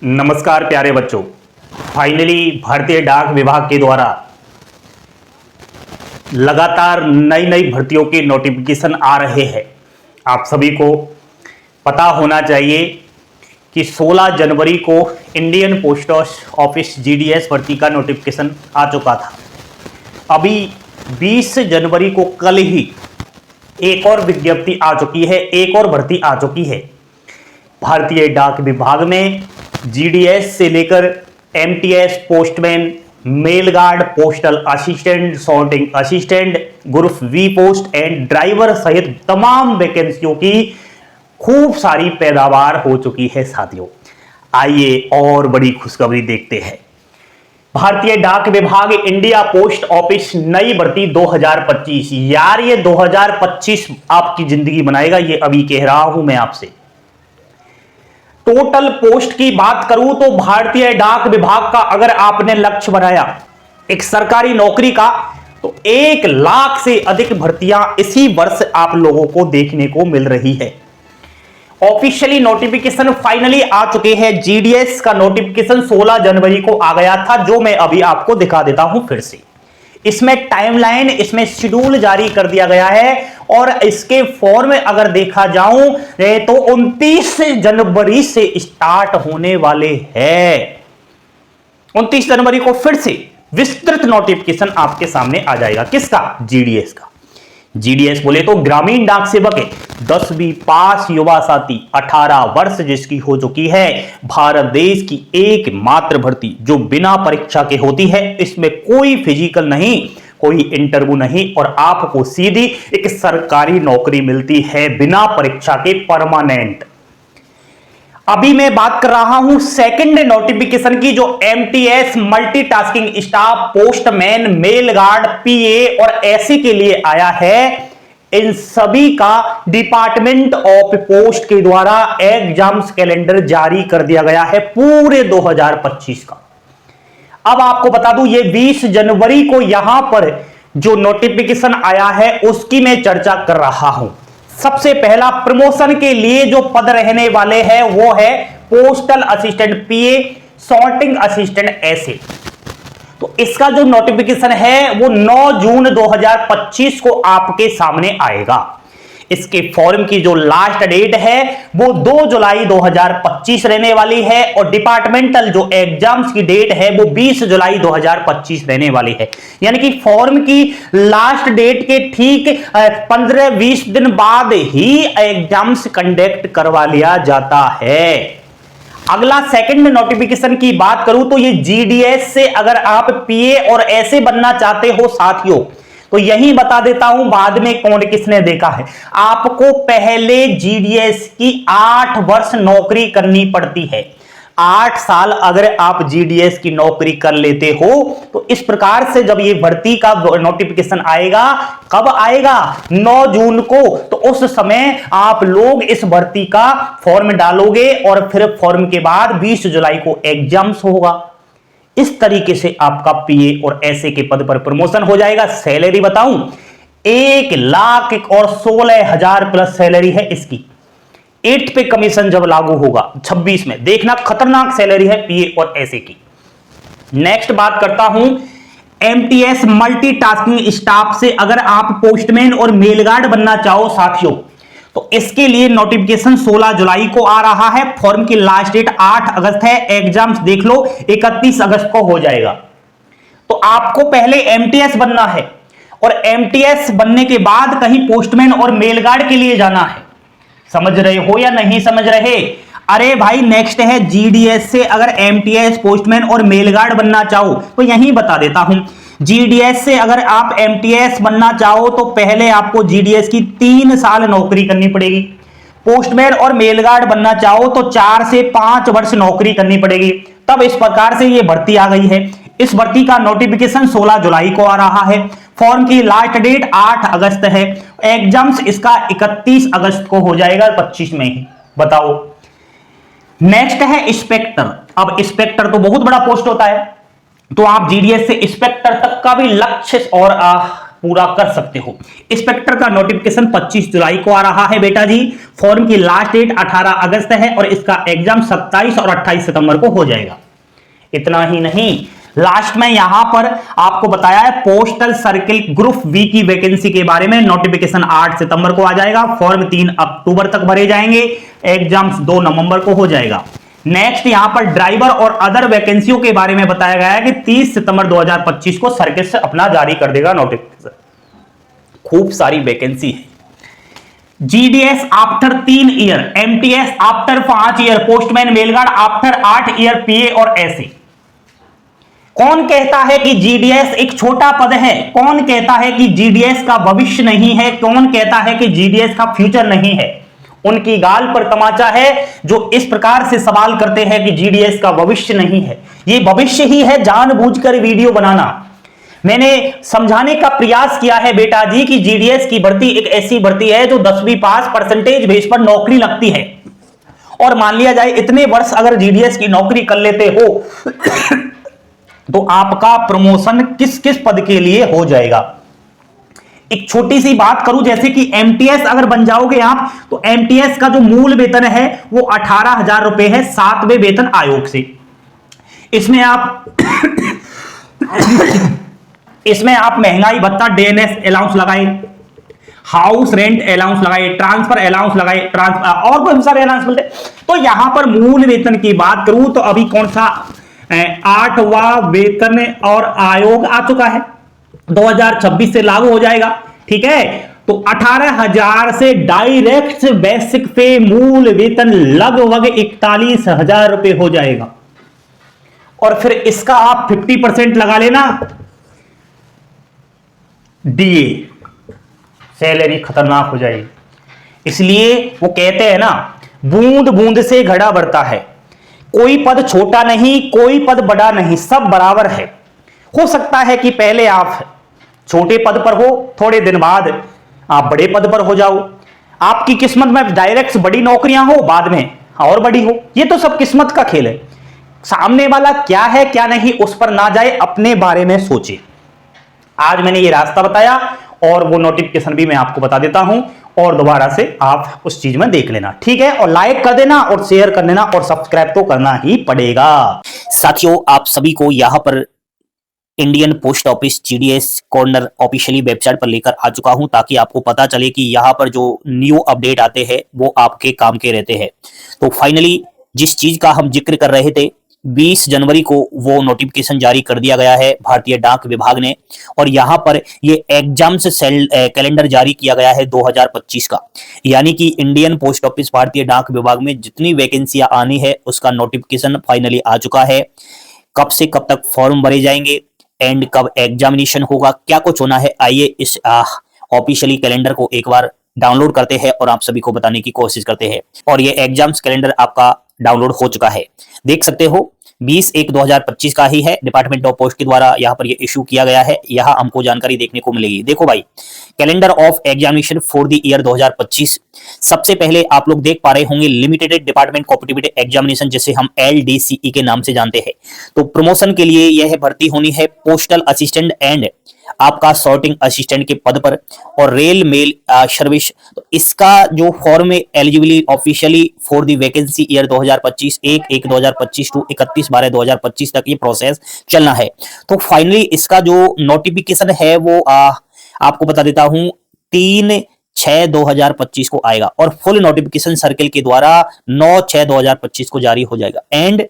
नमस्कार प्यारे बच्चों। फाइनली भारतीय डाक विभाग के द्वारा लगातार नई नई भर्तियों के नोटिफिकेशन आ रहे हैं। आप सभी को पता होना चाहिए कि 16 जनवरी को इंडियन पोस्ट ऑफिस जीडीएस भर्ती का नोटिफिकेशन आ चुका था। अभी 20 जनवरी को कल ही एक और विज्ञप्ति आ चुकी है, एक और भर्ती आ चुकी है। भारतीय डाक विभाग में जीडीएस से लेकर MTS, postman, mail guard, postal assistant, sorting assistant, group B post and driver सहित तमाम वैकेंसियों की खूब सारी पैदावार हो चुकी है साथियों। आइए और बड़ी खुशखबरी देखते हैं। भारतीय डाक विभाग इंडिया पोस्ट ऑफिस नई भर्ती 2025। यार ये 2025 आपकी जिंदगी बनाएगा, ये अभी कह रहा हूं मैं आपसे। टोटल पोस्ट की बात करूं तो भारतीय डाक विभाग का अगर आपने लक्ष्य बनाया एक सरकारी नौकरी का, तो 1 लाख से अधिक भर्तियां इसी वर्ष आप लोगों को देखने को मिल रही है। ऑफिशियली नोटिफिकेशन फाइनली आ चुके हैं। जीडीएस का नोटिफिकेशन 16 जनवरी को आ गया था, जो मैं अभी आपको दिखा देता हूं फिर से। इसमें टाइमलाइन, इसमें शेड्यूल जारी कर दिया गया है और इसके फॉर्म अगर देखा जाऊं तो 29 जनवरी से स्टार्ट होने वाले हैं। 29 जनवरी को फिर से विस्तृत नोटिफिकेशन आपके सामने आ जाएगा। किसका? जीडीएस का। जीडीएस बोले तो ग्रामीण डाक सेवक है। 10वीं पास युवा साथी 18 वर्ष जिसकी हो चुकी है। भारत देश की एकमात्र भर्ती जो बिना परीक्षा के होती है। इसमें कोई फिजिकल नहीं, कोई इंटरव्यू नहीं और आपको सीधी एक सरकारी नौकरी मिलती है बिना परीक्षा के, परमानेंट। अभी मैं बात कर रहा हूं सेकंड नोटिफिकेशन की, जो MTS multitasking staff, postman, mail guard, PA और एसी के लिए आया है। इन सभी का डिपार्टमेंट ऑफ पोस्ट के द्वारा एग्जाम्स कैलेंडर जारी कर दिया गया है पूरे 2025 का। अब आपको बता दूं, ये 20 जनवरी को यहां पर जो नोटिफिकेशन आया है उसकी मैं चर्चा कर रहा हूं। सबसे पहला प्रमोशन के लिए जो पद रहने वाले हैं वो है postal assistant PA, sorting assistant ऐसे। तो इसका जो नोटिफिकेशन है वो 9 जून 2025 को आपके सामने आएगा। इसके फॉर्म की जो लास्ट डेट है वो 2 जुलाई 2025 रहने वाली है और डिपार्टमेंटल जो एग्जाम्स की डेट है वो 20 जुलाई 2025 रहने वाली है। यानी कि फॉर्म की लास्ट डेट के ठीक 15-20 दिन बाद ही एग्जाम्स कंडक्ट करवा लिया जाता है। अगला सेकंड नोटिफिकेशन की बात करूं तो ये जीडीएस से अगर आप पीए और ऐसे बनना चाहते हो साथियों, तो यही बता देता हूं, बाद में कौन किसने देखा है। आपको पहले जीडीएस की 8 वर्ष नौकरी करनी पड़ती है। 8 साल अगर आप जीडीएस की नौकरी कर लेते हो तो इस प्रकार से जब ये भर्ती का नोटिफिकेशन आएगा, कब आएगा? 9 जून को। तो उस समय आप लोग इस भर्ती का फॉर्म डालोगे और फिर फॉर्म के बाद 20 जुलाई को एग्जाम्स होगा। इस तरीके से आपका पीए और ऐसे के पद पर प्रमोशन हो जाएगा। सैलरी बताऊं, 1 लाख और 16,000 प्लस सैलरी है इसकी। 8 पे कमीशन जब लागू होगा 26 में, देखना खतरनाक सैलरी है पीए और ऐसे की। नेक्स्ट बात करता हूं एमटीएस मल्टीटास्किंग स्टाफ से अगर आप पोस्टमैन और मेलगार्ड बनना चाहो साथियों, तो इसके लिए नोटिफिकेशन 16 जुलाई को आ रहा है। फॉर्म की लास्ट डेट 8 अगस्त है। एग्जाम्स देख लो 31 अगस्त को हो जाएगा। तो आपको पहले एमटीएस बनना है और एमटीएस बनने के बाद कहीं पोस्टमैन और मेलगार्ड के लिए जाना है। समझ रहे हो या नहीं समझ रहे? अरे भाई नेक्स्ट है जीडीएस से अगर एमटीएस, पोस्टमैन और मेलगार्ड बनना चाहो तो यही बता देता हूं। जीडीएस से अगर आप एमटीएस बनना चाहो तो पहले आपको जीडीएस की 3 साल नौकरी करनी पड़ेगी। पोस्टमैन और मेलगार्ड बनना चाहो तो 4 से 5 वर्ष नौकरी करनी पड़ेगी। तब इस प्रकार से ये भर्ती आ गई है। इस भर्ती का नोटिफिकेशन 16 जुलाई को आ रहा है। फॉर्म की लास्ट डेट 8 अगस्त है। एग्जाम्स इसका 31 अगस्त को हो जाएगा, 25 में ही। बताओ। नेक्स्ट है इंस्पेक्टर। अब इंस्पेक्टर तो बहुत बड़ा पोस्ट होता है, तो आप जीडीएस से इंस्पेक्टर तक का भी लक्ष्य और पूरा कर सकते हो। इंस्पेक्टर का नोटिफिकेशन 25 जुलाई को आ रहा है बेटा जी। फॉर्म की लास्ट डेट 18 अगस्त है और इसका एग्जाम 27 और 28 सितंबर को हो जाएगा। इतना ही नहीं, लास्ट में यहां पर आपको बताया है पोस्टल सर्किल ग्रुप बी की वैकेंसी के बारे में। नोटिफिकेशन 8 सितंबर को आ जाएगा, फॉर्म 3 अक्टूबर तक भरे जाएंगे, एग्जाम्स 2 नवंबर को हो जाएगा। नेक्स्ट यहां पर ड्राइवर और अदर वैकेंसियों के बारे में बताया गया है कि 30 सितंबर 2025 को सर्किल से अपना जारी कर देगा नोटिफिकेशन। खूब सारी वैकेंसी है। GDS after 3 year, MTS after 5 year, postman mail guard after 8 year, PA और एसी। कौन कहता है कि जीडीएस एक छोटा पद है? कौन कहता है कि जीडीएस का भविष्य नहीं है? कौन कहता है कि जीडीएस का फ्यूचर नहीं है? उनकी गाल पर तमाचा है जो इस प्रकार से सवाल करते हैं कि जीडीएस का भविष्य नहीं है। यह भविष्य ही है, जानबूझकर वीडियो बनाना। मैंने समझाने का प्रयास किया है बेटा जी कि जीडीएस की भर्ती एक ऐसी भर्ती है जो 10वीं पास परसेंटेज बेस पर नौकरी लगती है। और मान लिया जाए इतने वर्ष अगर जीडीएस की नौकरी कर लेते हो तो आपका प्रमोशन किस किस पद के लिए हो जाएगा। एक छोटी सी बात करूं, जैसे कि एमटीएस अगर बन जाओगे आप, तो एमटीएस का जो मूल वेतन है वो 18,000 रुपए है 7वें वेतन आयोग से। इसमें आप महंगाई भत्ता, डीएनएस अलाउंस लगाए, हाउस रेंट अलाउंस लगाए, ट्रांसफर अलाउंस लगाए, और बहुत सारे अलाउंस मिलते। तो यहां पर मूल वेतन की बात करूं तो अभी कौन सा 8वां वेतन और आयोग आ चुका है, 2026 से लागू हो जाएगा। ठीक है, तो 18,000 से डायरेक्ट बेसिक पे मूल वेतन लगभग 41,000 रुपए हो जाएगा। और फिर इसका आप 50% लगा लेना डीए, सैलरी खतरनाक हो जाएगी। इसलिए वो कहते हैं ना, बूंद बूंद से घड़ा बढ़ता है। कोई पद छोटा नहीं, कोई पद बड़ा नहीं, सब बराबर है। हो सकता है कि पहले आप छोटे पद पर हो, थोड़े दिन बाद आप बड़े पद पर हो जाओ। आपकी किस्मत में डायरेक्ट बड़ी नौकरियां हो, बाद में और बड़ी हो। ये तो सब किस्मत का खेल है। सामने वाला क्या है क्या नहीं उस पर ना जाए, अपने बारे में सोचे। आज मैंने ये रास्ता बताया और वो नोटिफिकेशन भी मैं आपको बता देता हूं, और दोबारा से आप उस चीज में देख लेना। ठीक है, और लाइक कर देना और शेयर कर देना और सब्सक्राइब तो करना ही पड़ेगा। साथियों, आप सभी को यहां पर Indian post office GDS corner officially website पर लेकर आ चुका हूं, ताकि आपको पता चले कि यहां पर जो न्यू अपडेट आते हैं वो आपके काम के रहते हैं। तो फाइनली जिस चीज का हम जिक्र कर रहे थे, 20 जनवरी को वो नोटिफिकेशन जारी कर दिया गया है भारतीय डाक विभाग ने, और यहां पर ये एग्जाम्स कैलेंडर जारी किया गया है 2025 का। यानी कि इंडियन पोस्ट ऑफिस भारतीय डाक विभाग में जितनी वैकेंसियां आनी है उसका नोटिफिकेशन फाइनली आ चुका है। कब से कब तक फॉर्म भरे जाएंगे एंड कब एग्जामिनेशन होगा, क्या कुछ होना है, आइए इस ऑफिशियली कैलेंडर को एक बार डाउनलोड करते हैं और आप सभी को बताने की कोशिश करते हैं। और ये एग्जाम्स कैलेंडर आपका डाउनलोड हो चुका है, देख सकते हो। 20/1/2025 का ही है, डिपार्टमेंट ऑफ पोस्ट के द्वारा यहाँ पर ये इशू किया गया है। यहाँ हमको जानकारी देखने को मिलेगी। देखो भाई, calendar of examination for the year 2025। सबसे पहले आप लोग देख पा रहे होंगे लिमिटेड डिपार्टमेंट कॉम्पिटिटिव एग्जामिनेशन, जिसे हम LDCE के नाम से जानते हैं। तो प्रमोशन के लिए यह भर्ती होनी है पोस्टल असिस्टेंट एंड आपका सॉर्टिंग असिस्टेंट के पद पर, और रेल मेल सर्विस। तो इसका जो फॉर्म है eligibility officially for the vacancy year 2025, 1/1/2025 to 31/12/2025 तक ये प्रोसेस चलना है। तो फाइनली इसका जो नोटिफिकेशन है वो आपको बता देता हूं 3/6/2025 को आएगा, और फुल नोटिफिकेशन सर्किल के द्वारा 9/6/2025 को जारी हो जाएगा। एंड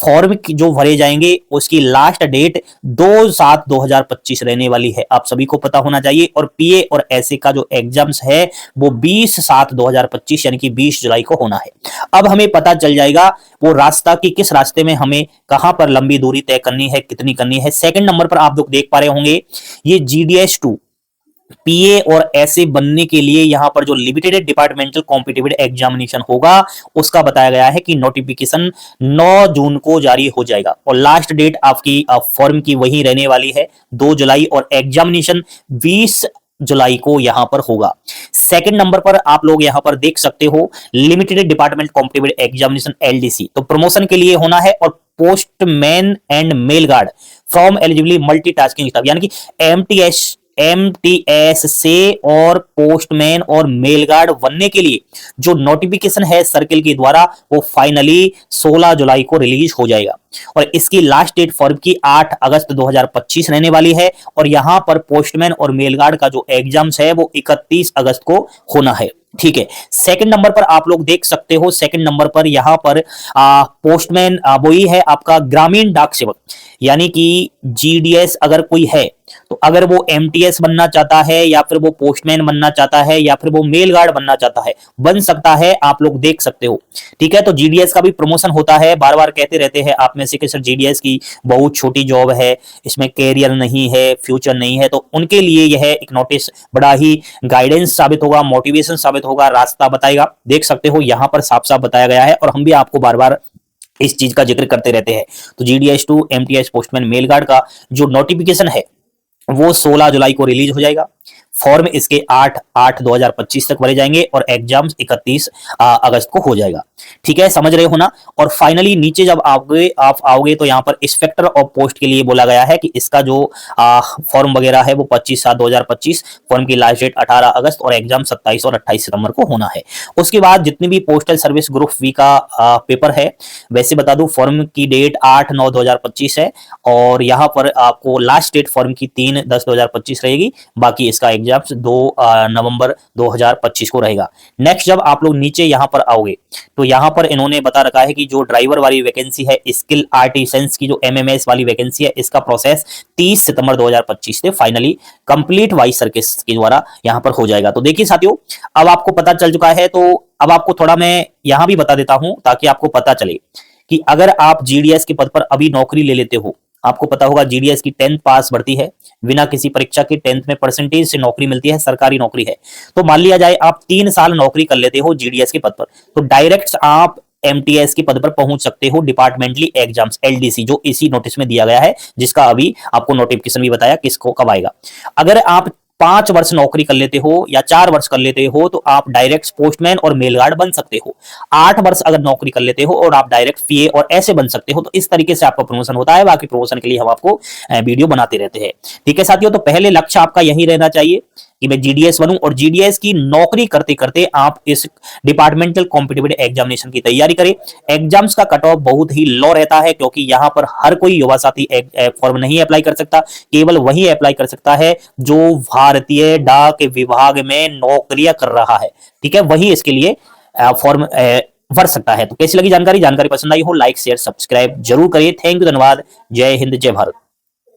फॉर्म जो भरे जाएंगे उसकी लास्ट डेट 2/7/2025 रहने वाली है, आप सभी को पता होना चाहिए। और पीए और एसए का जो एग्जाम्स है वो 20/7/2025 यानी कि 20 जुलाई को होना है। अब हमें पता चल जाएगा वो रास्ता कि किस रास्ते में हमें कहां पर लंबी दूरी तय करनी है, कितनी करनी है। सेकंड नंबर पर आप लोग देख पा रहे होंगे ये GDS2 पीए और ऐसे बनने के लिए यहां पर जो लिमिटेड डिपार्टमेंटल कॉम्पिटिटिव एग्जामिनेशन होगा उसका बताया गया है कि नोटिफिकेशन 9 जून को जारी हो जाएगा, और लास्ट डेट आपकी फॉर्म की वही रहने वाली है 2 जुलाई, और एग्जामिनेशन 20 जुलाई को यहां पर होगा। सेकंड नंबर पर आप लोग यहां पर देख सकते हो limited department competitive examination LDC। तो प्रमोशन के लिए होना है, और postman and mail guard from eligibly multitasking staff, यानी कि MTS एमटीएस से और पोस्टमैन और मेलगार्ड बनने के लिए जो नोटिफिकेशन है सर्किल के द्वारा वो फाइनली 16 जुलाई को रिलीज हो जाएगा और इसकी लास्ट डेट फॉर्म की 8 अगस्त 2025 रहने वाली है और यहां पर पोस्टमैन और मेलगार्ड का जो एग्जाम्स है वो 31 अगस्त को होना है। ठीक है, सेकंड नंबर पर आप लोग देख सकते हो, सेकंड नंबर पर यहां पर पोस्टमैन वही है आपका ग्रामीण डाक सेवक, यानी कि जीडीएस अगर कोई है तो अगर वो एमटीएस बनना चाहता है या फिर वो पोस्टमैन बनना चाहता है या फिर वो मेल गार्ड बनना चाहता है, बन सकता है, आप लोग देख सकते हो। ठीक है, तो जीडीएस का भी प्रमोशन होता है, बार बार कहते रहते हैं आप में से कि सर जीडीएस की बहुत छोटी जॉब है, इसमें कैरियर नहीं है, फ्यूचर नहीं है, तो उनके लिए यह एक नोटिस बड़ा ही गाइडेंस साबित होगा, मोटिवेशन साबित होगा, रास्ता बताएगा। देख सकते हो यहां पर साफ साफ बताया गया है और हम भी आपको बार बार इस चीज का जिक्र करते रहते हैं। तो GDS to MTS postman mail guard का जो नोटिफिकेशन है वो 16 जुलाई को रिलीज हो जाएगा। फॉर्म इसके 8/8/2025 तक भरे जाएंगे और एग्जाम्स 31 अगस्त को हो जाएगा। ठीक है, समझ रहे हो ना। और फाइनली नीचे जब आप आओगे तो यहाँ पर इंस्पेक्टर ऑफ पोस्ट के लिए बोला गया है कि इसका जो फॉर्म वगैरह है वो 25/7/2025, फॉर्म की लास्ट डेट 18 अगस्त और एग्जाम 27 और 28 सितंबर को होना है। उसके बाद जितनी भी पोस्टल सर्विस ग्रुप वी का पेपर है, वैसे बता दूं फॉर्म की डेट 8/9/2025 है और यहाँ पर आपको लास्ट डेट फॉर्म की 3/10/2025 रहेगी, बाकी इसका एग्जाम 2 नवंबर 2025 को रहेगा। नेक्स्ट जब आप लोग नीचे यहां पर आओगे तो यहां पर इन्होंने बता रखा है कि जो ड्राइवर वाली वैकेंसी है, स्किल आर्टिसंस की जो एमएमएस वाली वैकेंसी है, इसका प्रोसेस 30 सितंबर 2025 से फाइनली कंप्लीट वाइस सर्किस के द्वारा यहां पर हो जाएगा। तो देखिए साथियों, अब आपको पता चल चुका है, तो अब आपको थोड़ा मैं यहां भी बता देता हूं ताकि आपको पता चले कि अगर आप जीडीएस के पद पर अभी नौकरी ले लेते हो, आपको पता होगा जीडीएस की 10th पास भर्ती है, बिना किसी परीक्षा के 10th में परसेंटेज से नौकरी मिलती है, सरकारी नौकरी है। तो मान लिया जाए आप 3 साल नौकरी कर लेते हो जीडीएस के पद पर, तो डायरेक्ट आप एमटीएस के पद पर पहुंच सकते हो, डिपार्टमेंटली एग्जाम्स एलडीसी, जो इसी नोटिस में दिया गया है, जिसका अभी आपको नोटिफिकेशन भी बताया किसको कब आएगा। अगर आप 5 वर्ष नौकरी कर लेते हो या 4 वर्ष कर लेते हो तो आप डायरेक्ट पोस्टमैन और मेलगार्ड बन सकते हो। 8 वर्ष अगर नौकरी कर लेते हो और आप डायरेक्ट पीए और ऐसे बन सकते हो। तो इस तरीके से आपका प्रमोशन होता है। बाकी प्रमोशन के लिए हम आपको वीडियो बनाते रहते हैं। ठीक है साथियों, तो पहले लक्ष्य आपका यही रहना चाहिए कि मैं जीडीएस बनूं और जीडीएस की नौकरी करते करते आप इस डिपार्टमेंटल कॉम्पिटिटिव एग्जामिनेशन की तैयारी करें। एग्जाम्स का कट ऑफ बहुत ही लो रहता है क्योंकि यहां पर हर कोई युवा साथी फॉर्म नहीं अप्लाई कर सकता, केवल वही अप्लाई कर सकता है जो भारतीय डाक विभाग में नौकरियां कर रहा है। ठीक है, वही इसके लिए फॉर्म भर सकता है। तो कैसी लगी जानकारी पसंद आई हो लाइक शेयर सब्सक्राइब जरूर करिए। थैंक यू, धन्यवाद। जय हिंद, जय भारत।